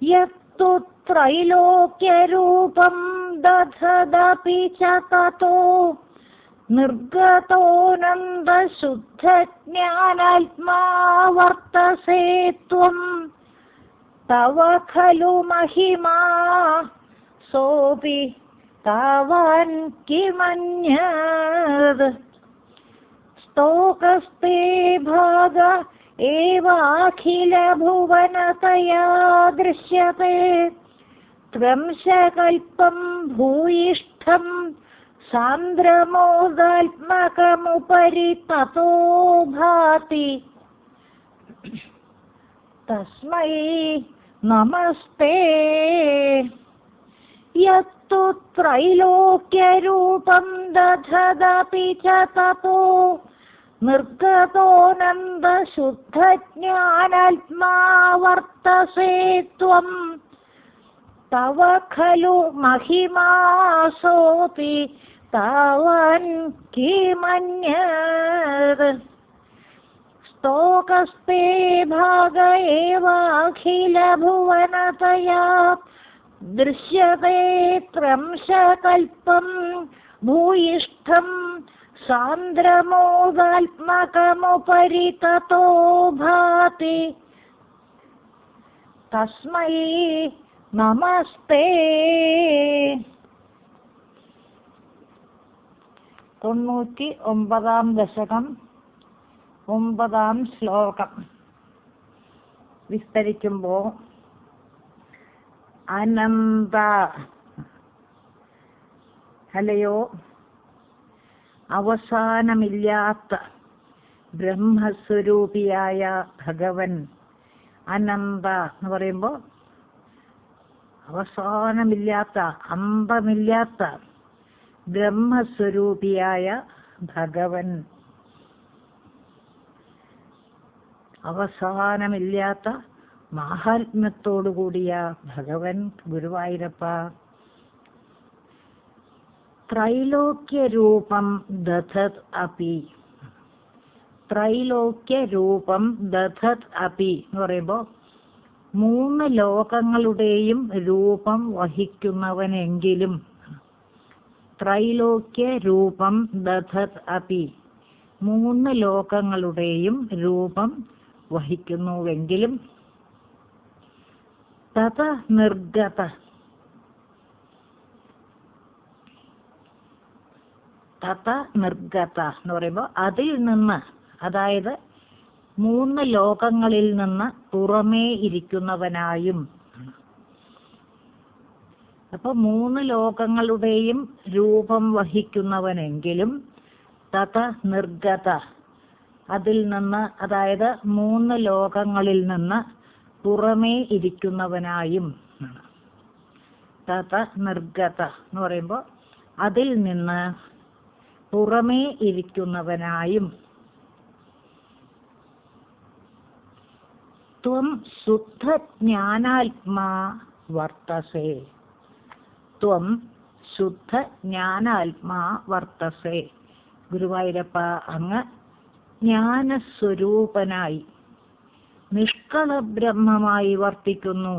യത്തു ത്രൈലോക്യരൂപം ദധദപി ച തതോ നിർഗതോനന്ദശുദ്ധജ്ഞാനാത്മാ വർത്തസേ ത്വം തവ ഖലു മഹിമാ സോപി താവാൻ കിമന്യത് സ്തോകസ്തേ ഭാഗ ഏവാഖിലഭുവനതയാ ദൃശ്യത്തെ ത്വംശകൽപ്പം ഭൂയിഷ്ഠം സാന്ദ്രമോദാത്മകമുപരി തതോ ഭാതി തസ്മൈ നമസ്തേ. യത്തു ത്രൈലോക്യരൂപം ദധദപി ച തതോ നിർഗതോനന്ദശുദ്ധജ്ഞാനാത്മാ വർത്തസേ ത്വം തവ ഖലു മഹിമാ സോപി താവാൻ കിമന്യത് സ്തോകസ്തേ ഭാഗ ഏവാഖിലഭുവനതയാ ദൃശ്യത്തെ ത്വംശകൽപ്പം ഭൂയിഷ്ഠം സാന്ദ്രമോദാത്മകമുപരി തതോ ഭാതി തസ്മൈ നമസ്തേ. 99-ാം ദശകം 9-ാം ശ്ലോകം വിസ്തരിക്കുമ്പോൾ അനന്ത അല്ലയോ അവസാനമില്ലാത്ത ബ്രഹ്മസ്വരൂപിയായ ഭഗവൻ. അനന്ത എന്ന് പറയുമ്പോൾ അവസാനമില്ലാത്ത അന്തമില്ലാത്ത ബ്രഹ്മസ്വരൂപിയായ ഭഗവൻ. അവസാനമില്ലാത്ത മാഹാത്മ്യത്തോടുകൂടിയ ഭഗവൻ ഗുരുവായൂരപ്പ. ത്രൈലോക്യരൂപം ദധത് അപി. ത്രൈലോക്യരൂപം ദധത് അപി എന്ന് പറയുമ്പോൾ 3 ലോകങ്ങളുടെയും രൂപം വഹിക്കുന്നവനെങ്കിലും. ത്രൈലോക്യരൂപം ദധത് അപി 3 ലോകങ്ങളുടെയും രൂപം വഹിക്കുന്നുവെങ്കിലും. തത നിർഗത എന്ന് പറയുമ്പോൾ അതിൽ നിന്ന്, അതായത് 3 ലോകങ്ങളിൽ നിന്ന് പുറമേ ഇരിക്കുന്നവനായും. അപ്പൊ 3 ലോകങ്ങളുടെയും രൂപം വഹിക്കുന്നവനെങ്കിലും തത നിർഗത അതിൽ നിന്ന്, അതായത് 3 ലോകങ്ങളിൽ നിന്ന് പുറമേ ഇരിക്കുന്നവനായും. തത നിർഗത എന്ന് പറയുമ്പോൾ അതിൽ നിന്ന് പുറമേ ഇരിക്കുന്നവനായും. ത്വം ശുദ്ധജ്ഞാനാത്മാ വർത്തസേ. ത്വം ശുദ്ധജ്ഞാനാത്മാ വർത്തസേ. ഗുരുവായൂരപ്പ, അങ്ങ് ജ്ഞാനസ്വരൂപനായി നിഷ്കള ബ്രഹ്മമായി വർത്തിക്കുന്നു.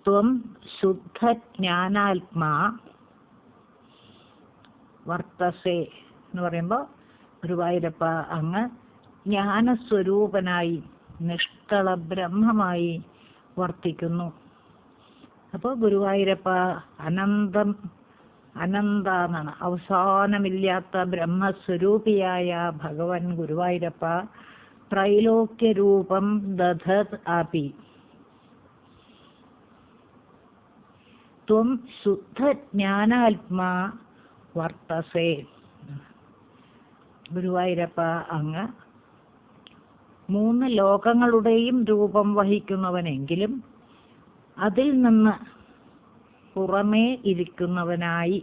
ത്വം ശുദ്ധജ്ഞാനാത്മാ വർത്തസേ എന്ന് പറയുമ്പോൾ ഗുരുവായൂരപ്പ, അങ്ങ് ജ്ഞാനസ്വരൂപനായി നിഷ്കള ബ്രഹ്മമായി വർത്തിക്കുന്നു. അപ്പോൾ ഗുരുവായൂരപ്പ അനന്താണ്, അവസാനമില്ലാത്ത ബ്രഹ്മസ്വരൂപിയായ ഭഗവൻ ഗുരുവായൂരപ്പ. ത്രൈലോക്യരൂപം ദധത് അപി. ത്വം ശുദ്ധജ്ഞാനാത്മാ വർത്തസേ. ഗുരുവായൂരപ്പ, അങ്ങ് 3 ലോകങ്ങളുടെയും രൂപം വഹിക്കുന്നവനെങ്കിലും അതിൽ നിന്ന് പുറമേ ഇരിക്കുന്നവനായി,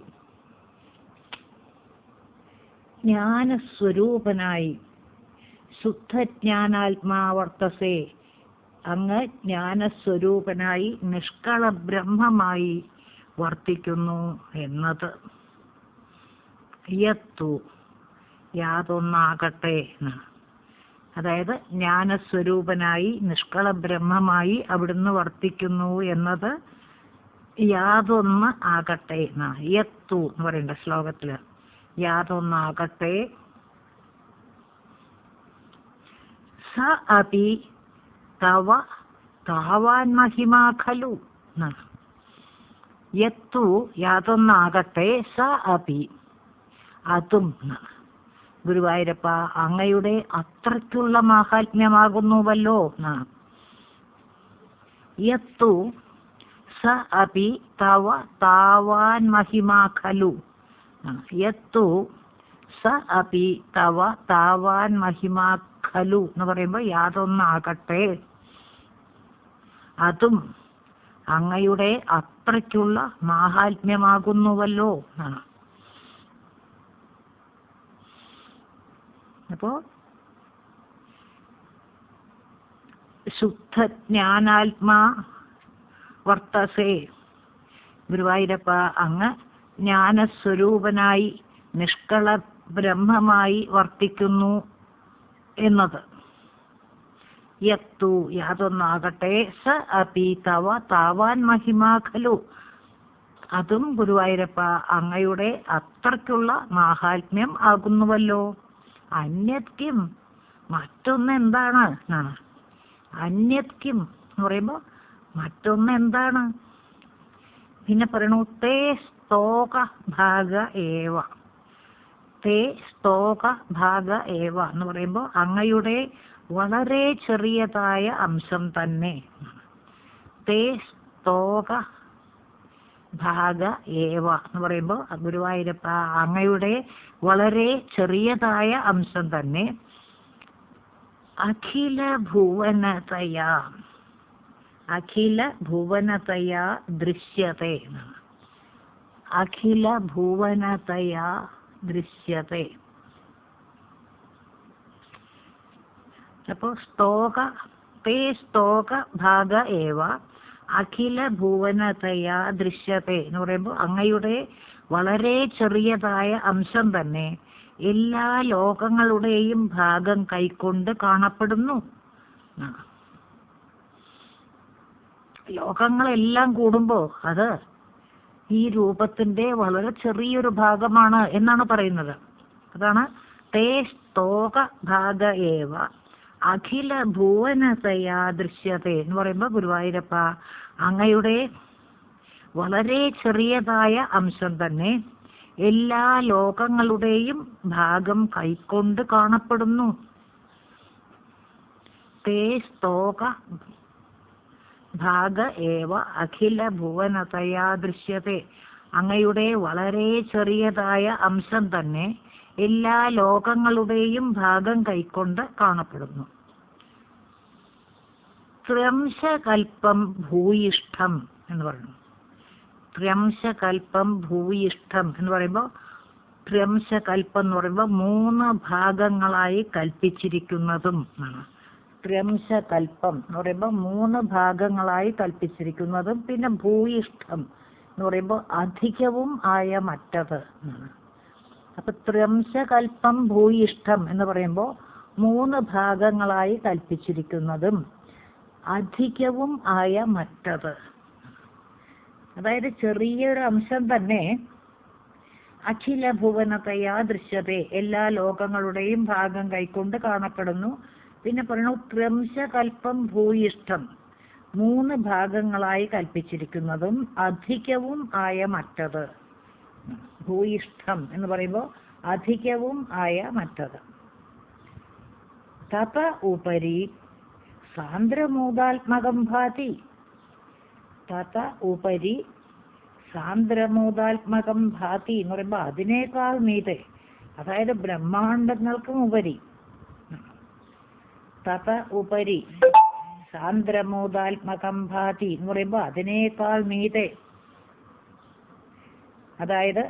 ജ്ഞാനസ്വരൂപനായി. ശുദ്ധജ്ഞാനാത്മാ വർത്തസേ, അങ്ങ് ജ്ഞാനസ്വരൂപനായി നിഷ്കള ബ്രഹ്മമായി വർത്തിക്കുന്നു എന്നത്. യത്തു യാതൊന്നാകട്ടെ. അതായത് ജ്ഞാനസ്വരൂപനായി നിഷ്കള ബ്രഹ്മമായി അവിടുന്ന് വർത്തിക്കുന്നു എന്നത് യാതൊന്ന് ആകട്ടെ എന്നാണ്. യത്തു എന്ന് പറയണ്ട ശ്ലോകത്തില്. യാതൊന്നാകട്ടെ സ അപി തവ താവാൻ മഹിമാ ഖലു എന്നാണ്. യത്തു യാതൊന്നാകട്ടെ സ അപി അതും എന്നാണ്. ഗുരുവായൂരപ്പ അങ്ങയുടെ അത്രയ്ക്കുള്ള മാഹാത്മ്യമാകുന്നുവല്ലോ എന്നാണ്. യത്തു സ അപി തവ താവാൻ മഹിമാ ഖലു. യത്തു സ അപി തവ താവാൻ മഹിമാ ഖലു എന്ന് പറയുമ്പോൾ യാതൊന്നാകട്ടെ അതും അങ്ങയുടെ അത്രയ്ക്കുള്ള മാഹാത്മ്യമാകുന്നുവല്ലോ എന്നാണ്. അപ്പോ ശുദ്ധജ്ഞാനാത്മാ വർത്തസേ, ഗുരുവായൂരപ്പ അങ്ങ് ജ്ഞാനസ്വരൂപനായി നിഷ്കള ബ്രഹ്മമായി വർത്തിക്കുന്നു എന്നത്. യത്തു യാതൊന്നാകട്ടെ സ അപി തവ താവാൻ മഹിമാ ഖലു അതും ഗുരുവായൂരപ്പ അങ്ങയുടെ അത്രയ്ക്കുള്ള മാഹാത്മ്യം ആകുന്നുവല്ലോ. അന്യത്കിം മറ്റൊന്ന് എന്താണ് എന്നാണ്. അന്യത്കിം എന്ന് പറയുമ്പോൾ മറ്റൊന്ന് എന്താണ്. പിന്നെ പറയണു തേ സ്തോക ഭാഗ ഏവ. തേ സ്തോക ഭാഗ ഏവ എന്ന് പറയുമ്പോൾ അങ്ങയുടെ വളരെ ചെറിയതായ അംശം തന്നെ. തേ സ്തോക ഭാഗ ഏവ എന്ന് പറയുമ്പോൾ ഗുരുവായൂരപ്പ അങ്ങയുടെ വളരെ ചെറിയതായ അംശം തന്നെ. അഖില ഭുവനതയാ, അഖില ഭുവനതയാ ദൃശ്യത്തെ. അഖില ഭുവനതയാ ദൃശ്യത്തെ. അപ്പോൾ സ്തോക തേ സ്തോക ഭാഗ ഏവ അഖില ഭുവനതയാ ദൃശ്യത്തെ എന്ന് പറയുമ്പോൾ അങ്ങയുടെ വളരെ ചെറിയതായ അംശം തന്നെ എല്ലാ ലോകങ്ങളുടെയും ഭാഗം കൈക്കൊണ്ട് കാണപ്പെടുന്നു. ലോകങ്ങളെല്ലാം കൂടുമ്പോൾ അത് ഈ രൂപത്തിന്റെ വളരെ ചെറിയൊരു ഭാഗമാണ് എന്നാണ് പറയുന്നത്. അതാണ് തേ സ്തോക ഭാഗ ഏവ അഖില ഭുവനതയാ ദൃശ്യത്തെ എന്ന് പറയുമ്പോൾ ഗുരുവായൂരപ്പ അങ്ങയുടെ വളരെ ചെറിയതായ അംശം തന്നെ എല്ലാ ലോകങ്ങളുടെയും ഭാഗം കൈക്കൊണ്ട് കാണപ്പെടുന്നു. തേ സ്തോക ഭാഗ ഏവ അഖില ഭുവനതയാ ദൃശ്യത്തെ അങ്ങയുടെ വളരെ ചെറിയതായ അംശം തന്നെ എല്ലാ ലോകങ്ങളുടെയും ഭാഗം കൈക്കൊണ്ട് കാണപ്പെടുന്നു. ത്ര്യംശകൽപ്പം ഭൂയിഷ്ഠം എന്ന് പറയുന്നു. ത്ര്യംശകൽപ്പം ഭൂയിഷ്ഠം എന്ന് പറയുമ്പോൾ ത്ര്യംശകൽപ്പം എന്ന് പറയുമ്പോൾ 3 ഭാഗങ്ങളായി കൽപ്പിച്ചിരിക്കുന്നതും ആണ്. ത്ര്യംശകൽപ്പം എന്ന് പറയുമ്പോൾ 3 ഭാഗങ്ങളായി കൽപ്പിച്ചിരിക്കുന്നതും പിന്നെ ഭൂയിഷ്ഠം എന്ന് പറയുമ്പോൾ അധികവും ആയ മറ്റത് എന്നാണ്. അപ്പൊ ത്ര്യംശകൽപ്പം ഭൂയിഷ്ഠം എന്ന് പറയുമ്പോൾ 3 ഭാഗങ്ങളായി കൽപ്പിച്ചിരിക്കുന്നതും അധികവും ആയ മറ്റത്. അതായത് ചെറിയൊരു അംശം തന്നെ അഖില ഭുവനതയാ ദൃശ്യത്തെ എല്ലാ ലോകങ്ങളുടെയും ഭാഗം കൈക്കൊണ്ട് കാണപ്പെടുന്നു. പിന്നെ പറയണു ത്ര്യംശകൽപ്പം ഭൂയിഷ്ഠം 3 ഭാഗങ്ങളായി കൽപ്പിച്ചിരിക്കുന്നതും അധികവും ആയ മറ്റത്. ഭൂയിഷ്ഠം എന്ന് പറയുമ്പോൾ അധികവും ആയ മറ്റത്. തപ ഉപരി സാന്ദ്രമോദാത്മകം ഭാതി. തത ഉപരി സാന്ദ്രമോദാത്മകം ഭാതി എന്ന് പറയുമ്പോൾ അതിനേക്കാൾ മീതെ, അതായത് ബ്രഹ്മാണ്ടങ്ങൾക്കും ഉപരി. തത ഉപരി സാന്ദ്രമോദാത്മകം ഭാതി എന്ന് പറയുമ്പോൾ അതിനേക്കാൾ മീതെ, അതായത്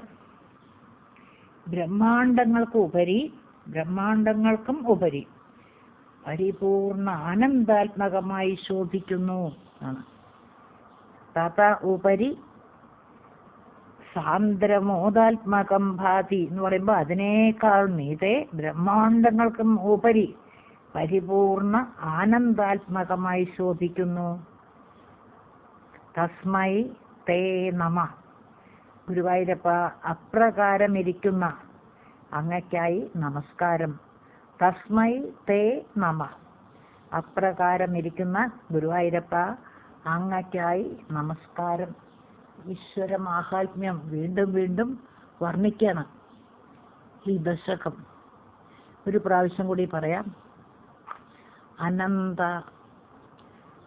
ബ്രഹ്മാണ്ടങ്ങൾക്കും ഉപരി പരിപൂർണ ആനന്ദാത്മകമായി ശോഭിക്കുന്നു ആണ്. തത ഉപരി സാന്ദ്രമോദാത്മകം ഭാതി എന്ന് പറയുമ്പോൾ അതിനേക്കാൾ മീതെ ബ്രഹ്മാണ്ടങ്ങൾക്കും ഉപരി പരിപൂർണ ആനന്ദാത്മകമായി ശോഭിക്കുന്നു. തസ്മൈ തേ നമ. ഗുരുവായൂരപ്പ, അപ്രകാരമിരിക്കുന്ന അങ്ങയ്ക്കായി നമസ്കാരം. തസ്മൈ തേ നമ. അപ്രകാരമിരിക്കുന്ന ഗുരുവായൂരപ്പ, അങ്ങയ്ക്കായി നമസ്കാരം. ഈശ്വര മാഹാത്മ്യം വീണ്ടും വീണ്ടും വർണ്ണിക്കണം ഈ ദശകം. ഒരു പ്രാവശ്യം കൂടി പറയാം. അനന്ത,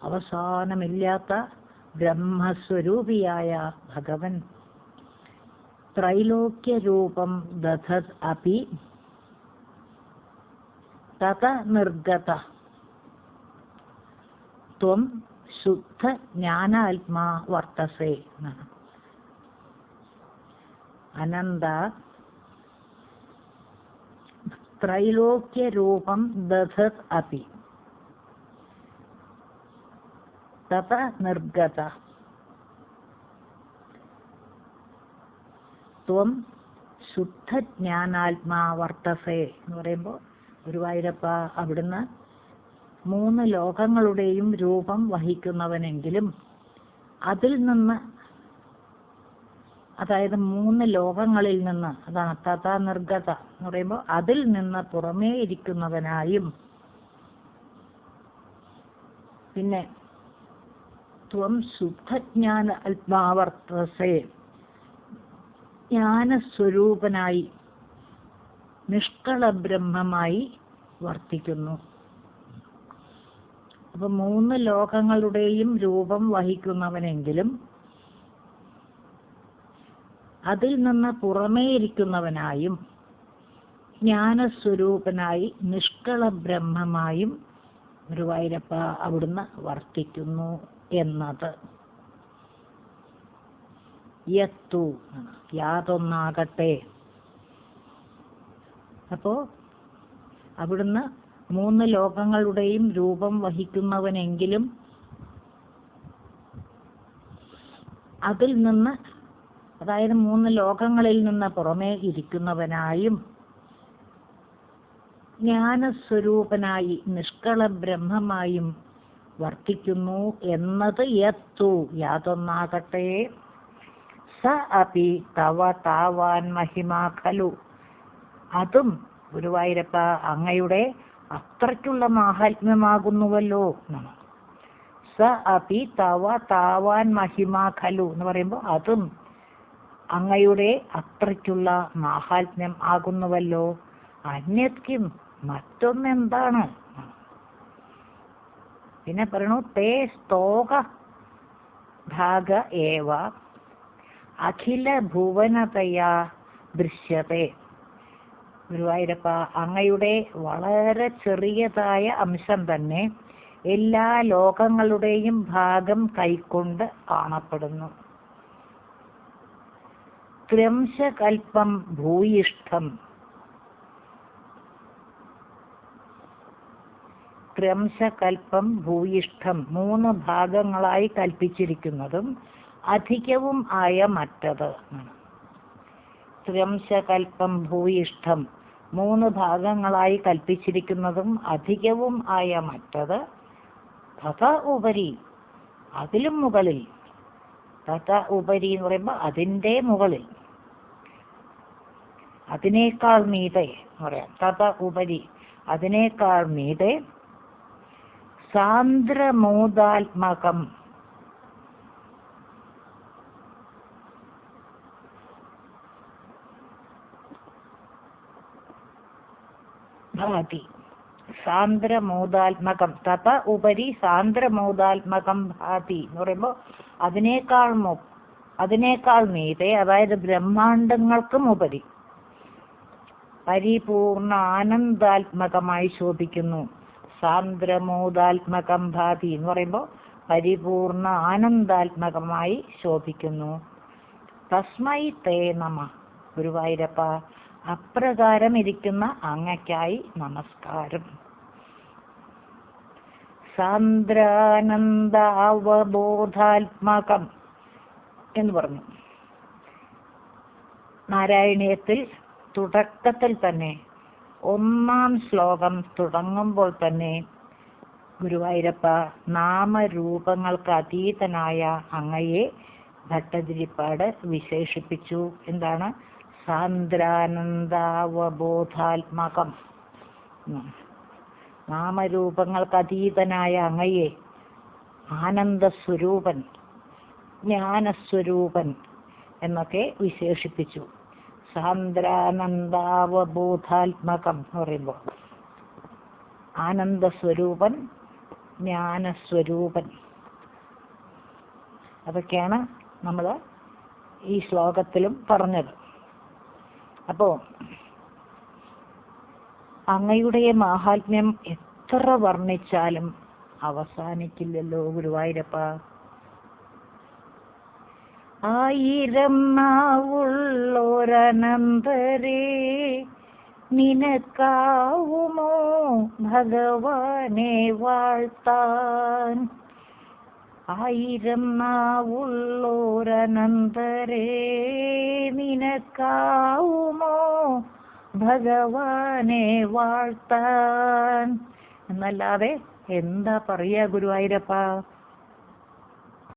അവസാനമില്ലാത്ത ബ്രഹ്മസ്വരൂപിയായ ഭഗവൻ, ത്രൈലോക്യരൂപം ദധത് അപി തത നിർഗത ത്വം ശുദ്ധ ജ്ഞാനാത്മാ വർത്തസേ. അനന്ത, ത്രൈലോക്യരൂപം ദധത് അപി തത നിർഗത ത്വം ശുദ്ധജ്ഞാനാത്മാ വർത്തസേ എന്ന് പറയുമ്പോൾ ഗുരുവായൂരപ്പ, അവിടുന്ന് 3 ലോകങ്ങളുടെയും രൂപം വഹിക്കുന്നവനെങ്കിലും അതിൽ നിന്ന്, അതായത് 3 ലോകങ്ങളിൽ നിന്ന്, അതാണ് തഥാ നിർഗത എന്ന് പറയുമ്പോൾ അതിൽ നിന്ന് പുറമേ ഇരിക്കുന്നവനായും, പിന്നെ ത്വം ശുദ്ധജ്ഞാന ആത്മാവർത്തസേ, ജ്ഞാനസ്വരൂപനായി നിഷ്കള ബ്രഹ്മമായി വർത്തിക്കുന്നു. അപ്പൊ 3 ലോകങ്ങളുടെയും രൂപം വഹിക്കുന്നവനെങ്കിലും അതിൽ നിന്ന് പുറമേ ഇരിക്കുന്നവനായും ജ്ഞാനസ്വരൂപനായി നിഷ്കള ബ്രഹ്മമായും ഗുരുവായൂരപ്പ അവിടുന്ന് വർത്തിക്കുന്നു എന്നത്. യത്തു, യാതൊന്നാകട്ടെ. അപ്പോ അവിടുന്ന് 3 ലോകങ്ങളുടെയും രൂപം വഹിക്കുന്നവനെങ്കിലും അതിൽ നിന്ന്, അതായത് 3 ലോകങ്ങളിൽ നിന്ന് പുറമേ ഇരിക്കുന്നവനായും ജ്ഞാനസ്വരൂപനായി നിഷ്കള ബ്രഹ്മമായും വർത്തിക്കുന്നു എന്നത്. യത്തു, യാതൊന്നാകട്ടെ. സ അപി തവ താവാൻ മഹിമാ ഖലു. അതും ഗുരുവായൂരപ്പ അങ്ങയുടെ അത്രയ്ക്കുള്ള മാഹാത്മ്യമാകുന്നുവല്ലോ. സ അപി തവ താവാൻ മഹിമാ ഖലു എന്ന് പറയുമ്പോൾ അതും അങ്ങയുടെ അത്രയ്ക്കുള്ള മാഹാത്മ്യം ആകുന്നുവല്ലോ. അന്യത്കിം, മറ്റൊന്നെന്താണ്? പിന്നെ പറയണു, തേ സ്തോക ഭാഗ ഏവ അഖില ഭുവനതയാ ദൃശ്യത്തെ. ഗുരുവായൂരപ്പ, അങ്ങയുടെ വളരെ ചെറിയതായ അംശം തന്നെ എല്ലാ ലോകങ്ങളുടെയും ഭാഗം കൈക്കൊണ്ട് കാണപ്പെടുന്നു. ത്രിംശകൽപ്പം ഭൂയിഷ്ഠം. ത്രിംശകൽപ്പം ഭൂയിഷ്ഠം, 3 ഭാഗങ്ങളായി കൽപ്പിച്ചിരിക്കുന്നതും അധികവും ആയ മറ്റത്. ത്രിംശകൽപ്പം ഭൂയിഷ്ഠം, 3 ഭാഗങ്ങളായി കൽപ്പിച്ചിരിക്കുന്നതും അധികവും ആയ മറ്റത്. തഥ ഉപരി, അതിലും മുകളിൽ. തഥ ഉപരി എന്ന് പറയുമ്പോൾ അതിൻ്റെ മുകളിൽ, അതിനേക്കാൾ മീതെ എന്ന് പറയാം. തഥ ഉപരി, അതിനേക്കാൾ മീതെ. സാന്ദ്രമോദാത്മകം, ഭാതി. സാന്ദ്രമോദാത്മകം, തഥ ഉപരി സാന്ദ്രമോദാത്മകം ഭാതി എന്ന് പറയുമ്പോൾ അതിനേക്കാൾ മീതെ, അതായത് ബ്രഹ്മാണ്ടങ്ങൾക്കും ഉപരി പരിപൂർണ ആനന്ദാത്മകമായി ശോഭിക്കുന്നു. സാന്ദ്രമോദാത്മകം ഭാതി എന്ന് പറയുമ്പോൾ പരിപൂർണ ആനന്ദാത്മകമായി ശോഭിക്കുന്നു. തസ്മൈ തേ നമ. ഗുരുവായൂരപ്പ, അപ്രകാരം ഇരിക്കുന്ന അങ്ങയ്ക്കായി നമസ്കാരം. സാന്ദ്രാനന്ദാവബോധാത്മകം എന്ന് പറഞ്ഞു. നാരായണീയത്തിൽ തുടക്കത്തിൽ തന്നെ ഒന്നാം ശ്ലോകം തുടങ്ങുമ്പോൾ തന്നെ ഗുരുവായൂരപ്പ നാമരൂപങ്ങൾക്ക് അതീതനായ അങ്ങയെ ഭട്ടതിരിപ്പാട് വിശേഷിപ്പിച്ചു. എന്താണ്? സാന്ദ്രാനന്ദാവബോധാത്മകം. നാമരൂപങ്ങൾക്ക് അതീതനായ അങ്ങയെ ആനന്ദസ്വരൂപൻ, ജ്ഞാനസ്വരൂപൻ എന്നൊക്കെ വിശേഷിപ്പിച്ചു. സാന്ദ്രാനന്ദാവബോധാത്മകം എന്ന് പറയുമ്പോൾ ആനന്ദസ്വരൂപൻ, ജ്ഞാനസ്വരൂപൻ, അതൊക്കെയാണ് നമ്മൾ ഈ ശ്ലോകത്തിലും പറഞ്ഞത്. അപ്പോൾ അങ്ങയുടെ മാഹാത്മ്യം എത്ര വർണ്ണിച്ചാലും അവസാനിക്കില്ലല്ലോ ഗുരുവായൂരപ്പ. 1000 നാവുള്ളോരനന്തരേ നിനക്കാവുമോ ഭഗവാനെ വാഴ്ത്താൻ. 1000 നാവുള്ളോരനന്തരേ നിനക്കാവുമോ ഭഗവാനെ വാഴ്ത്താൻ എന്നല്ലാതെ എന്താ പറയാ ഗുരുവായൂരപ്പ?